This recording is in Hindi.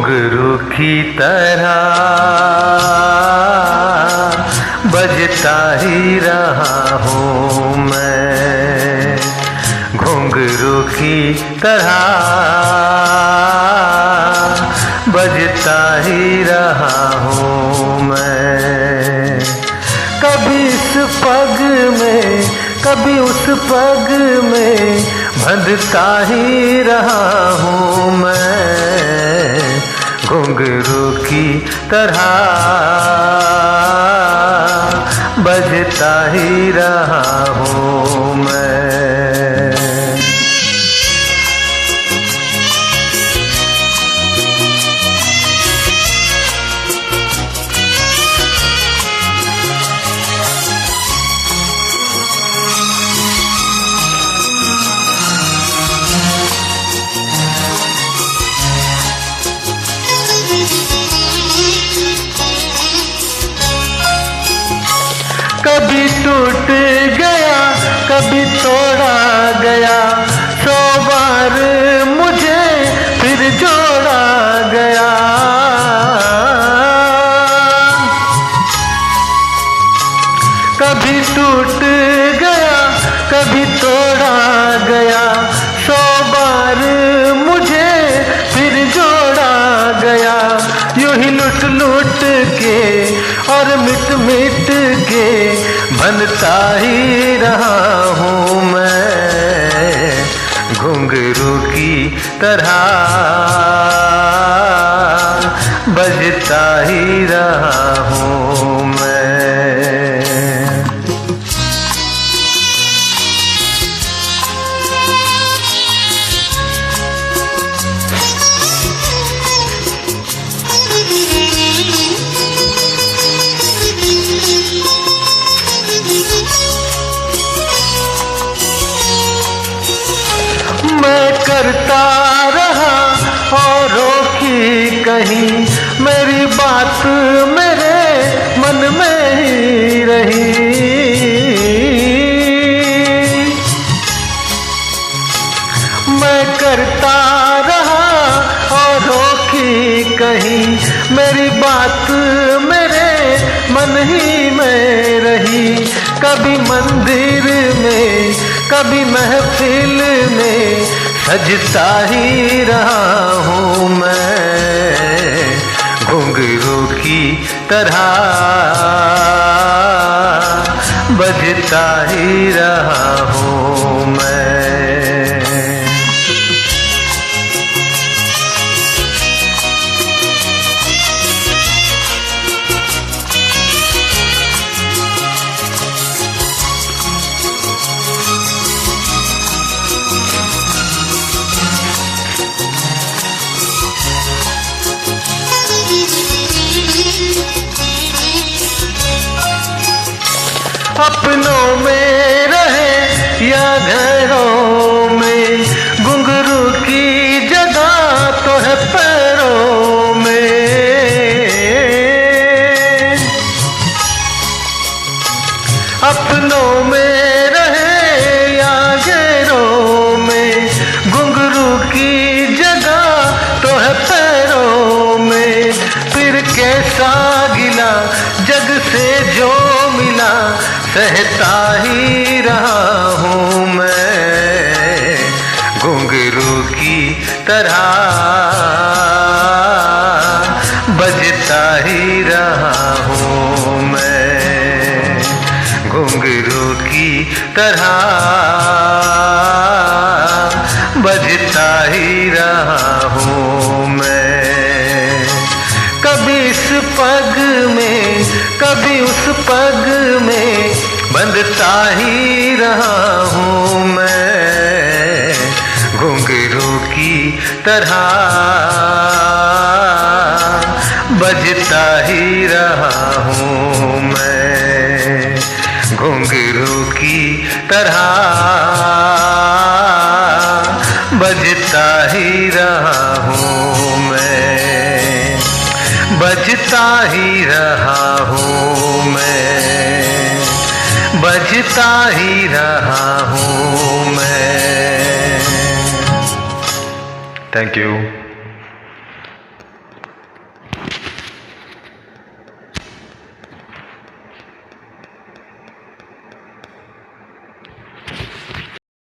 घुंघरू की तरह बजता ही रहा हूँ मैं, घुंघरू की तरह बजता ही रहा हूँ मैं। कभी इस पग में कभी उस पग में बंधता ही रहा हूँ मैं, घुंघरू की तरह बजता ही रहा हूँ मैं। कभी टूट गया कभी तोड़ा गया, 100 बार मुझे फिर जोड़ा गया। कभी टूट गया कभी तोड़ा गया, 100 बार मुझे फिर जोड़ा गया। यूं ही लुट लुट के और मिट मिट के बनता ही रहा हूँ मैं, घुंघरू की तरह बजता ही रहा हूँ मैं। मैं करता रहा औरों की कहीं, मेरी बात मेरे मन में ही रही। मैं करता रहा औरों की कहीं, मेरी बात मेरे मन ही में रही। कभी मंदिर में कभी महफिल में सजता ही रहा हूँ मैं, घुंघरू की तरह बजता ही रहा हूँ मैं। अपनों में रहे या घरों में, घुंघरू की जगह तो है पैरों में। अपनों में रहे या घरों में, घुंघरू की जगह तो है पैरों में। फिर कैसा गिला जग से जो मिला, सहता ही रहा हूँ मैं, घुंघरू की तरह बजता ही रहा हूँ मैं, घुंघरू की तरह बजता ही रहा हूँ मैं। कभी इस पग में कभी उस पग में बंधता ही रहा हूँ मैं, घुंघरू की तरह बजता ही रहा हूँ मैं, घुंघरू की तरह बजता ही रहा हूँ मैं, बजता ही रहा हूँ मैं, बजता ही रहा हूँ मैं। Thank you.